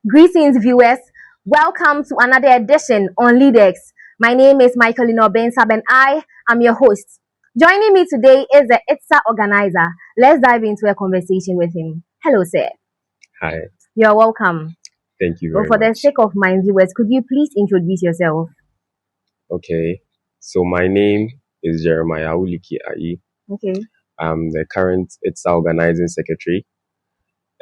Greetings, viewers. Welcome to another edition on LeadX. My name is Michaelino Bensab and I am your host. Joining me today is the ITSA organizer. Let's dive into a conversation with him. Hello, sir. Hi. You're welcome. Thank you But very for the much. sake of my viewers, could you please introduce yourself? Okay. So my name is Jeremiah Awulikie-Ayi. Okay. I'm the current ITSA organizing secretary,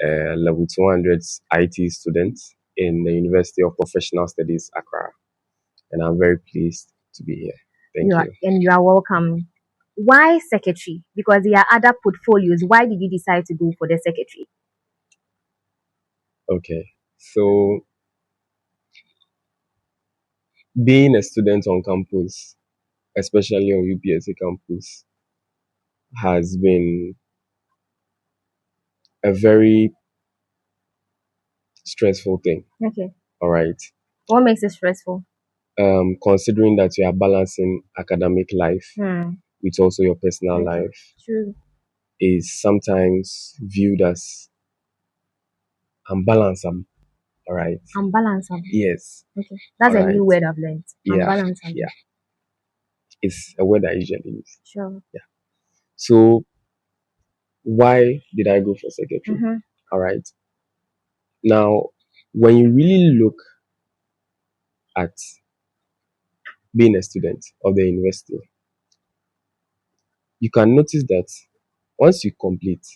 level 200 IT student in the University of Professional Studies, Accra. And I'm very pleased to be here. Thank you. And you are welcome. Why secretary? Because there are other portfolios. Why did you decide to go for the secretary? Okay. So being a student on campus, especially on UPSA campus, has been a very stressful thing. Okay. All right. What makes it stressful? Considering that you are balancing academic life with also your personal life, True. is sometimes viewed as unbalanced. All right. Unbalanced. Yes. Okay. That's All a new right. word I've learned. Yeah. Unbalanced. Yeah. It's a word I usually use. Sure. Yeah. So why did I go for secretary? All right. Now, when you really look at being a student of the university, you can notice that once you complete,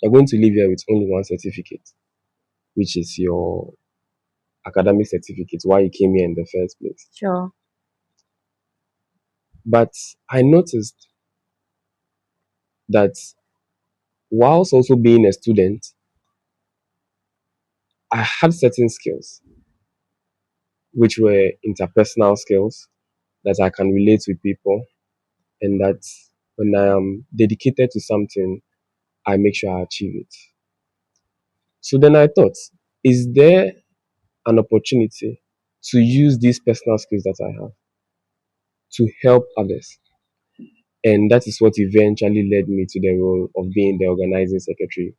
you're going to leave here with only one certificate, which is your academic certificate, why you came here in the first place. Sure. But I noticed that whilst also being a student, I had certain skills, which were interpersonal skills that I can relate with people, and that when I am dedicated to something, I make sure I achieve it. So then I thought, is there an opportunity to use these personal skills that I have to help others? And that is what eventually led me to the role of being the organizing secretary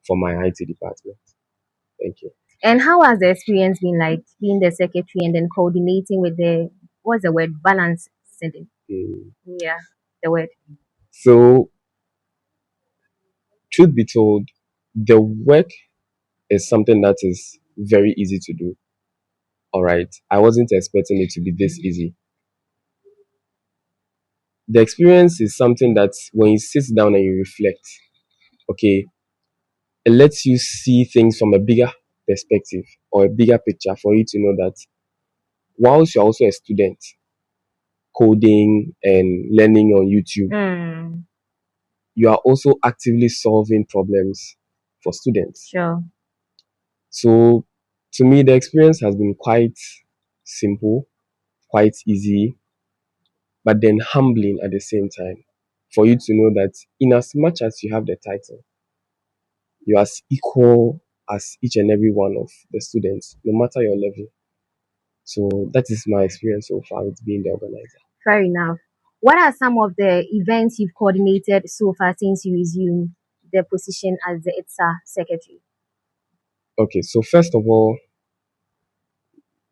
for my IT department. Thank you. And how has the experience been like being the secretary and then coordinating with the what's the word? Balance setting. Yeah, the word. So, truth be told, the work is something that is very easy to do. All right. I wasn't expecting it to be this easy. The experience is something that when you sit down and you reflect, okay, it lets you see things from a bigger perspective or a bigger picture for you to know that whilst you're also a student, coding and learning on YouTube, you are also actively solving problems for students. Sure. So to me, the experience has been quite simple, quite easy, but then humbling at the same time for you to know that in as much as you have the title, you are as equal as each and every one of the students, no matter your level. So that is my experience so far with being the organizer. Fair enough. What are some of the events you've coordinated so far since you resumed the position as the ITSA secretary? Okay, so first of all,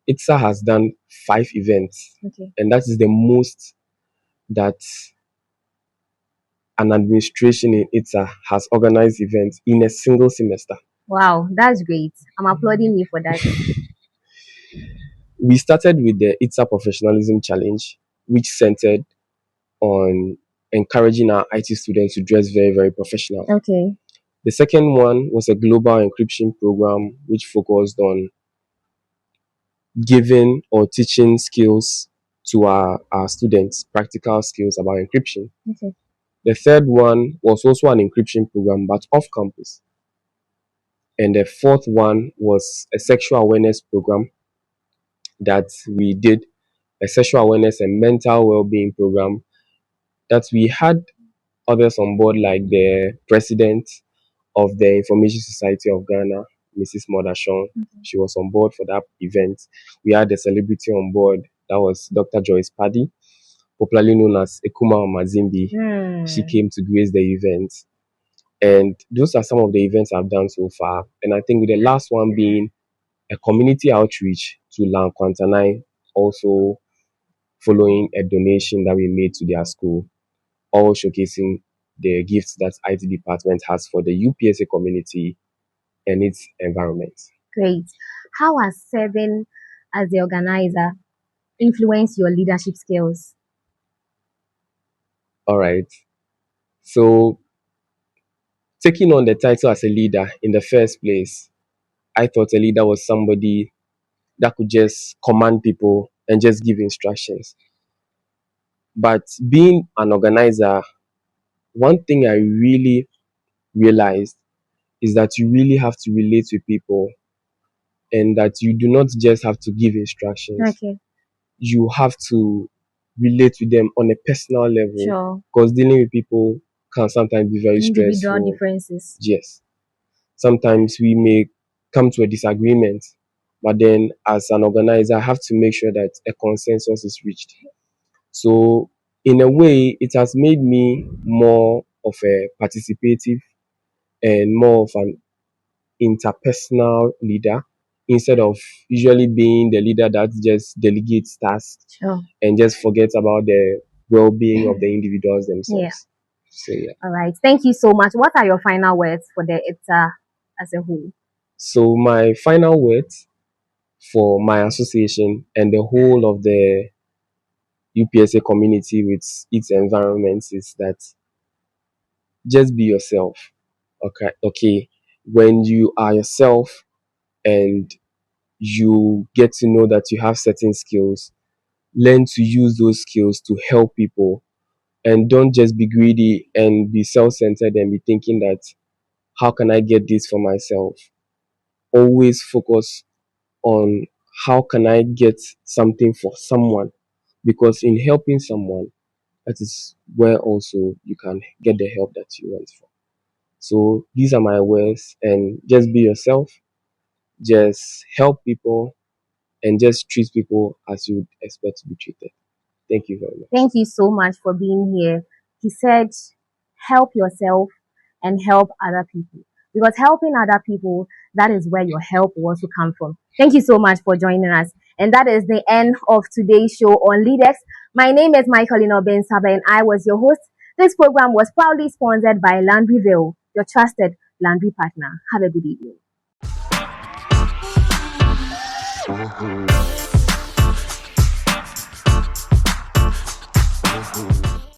ITSA has done 5 events, and that is the most that an administration in ITSA has organized events in a single semester. Wow, that's great. I'm applauding you for that. We started with the ITSA Professionalism Challenge, which centered on encouraging our IT students to dress very, very professional. Okay. The second one was a global encryption program, which focused on giving or teaching skills to our students, practical skills about encryption. Okay. The third one was also an encryption program, but off campus. And the fourth one was a sexual awareness program that we did, a sexual awareness and mental well-being program that we had others on board, like the president of the Information Society of Ghana, Mrs. Modashon. She was on board for that event. We had a celebrity on board, that was Dr. Joyce Paddy. popularly known as Ekuma Mazimbi. She came to grace the event. And those are some of the events I've done so far. And I think the last one being a community outreach to Lankwantanai, also following a donation that we made to their school, all showcasing the gifts that IT department has for the UPSA community and its environment. Great. How has serving as the organizer influenced your leadership skills? All right. So, taking on the title as a leader in the first place, I thought a leader was somebody that could just command people and just give instructions. But being an organizer, one thing I really realized is that you really have to relate with people and that you do not just have to give instructions. Okay. You have to relate with them on a personal level Sure. because dealing with people can sometimes be very Individual stressful. differences. Yes. Sometimes we may come to a disagreement, but then as an organizer, I have to make sure that a consensus is reached. So, in a way, it has made me more of a participative and more of an interpersonal leader instead of usually being the leader that just delegates tasks Sure. and just forgets about the well-being of the individuals themselves. Yeah. So yeah. All right. Thank you so much. What are your final words for the ITSA as a whole? So my final words for my association and the whole of the UPSA community with its environments is that just be yourself. Okay. Okay. When you are yourself and you get to know that you have certain skills, learn to use those skills to help people and don't just be greedy and be self-centered and be thinking that how can I get this for myself? Always focus on how can I get something for someone, because in helping someone, that is where also you can get the help that you want for. So these are my words, and just be yourself, just help people, and just treat people as you would expect to be treated. Thank you very much. Thank you so much for being here. He said, help yourself and help other people. Because helping other people, that is where your help will also come from. Thank you so much for joining us. And that is the end of today's show on LeadX. My name is Michael Sabe, and I was your host. This program was proudly sponsored by Landryville, your trusted laundry partner. Have a good evening.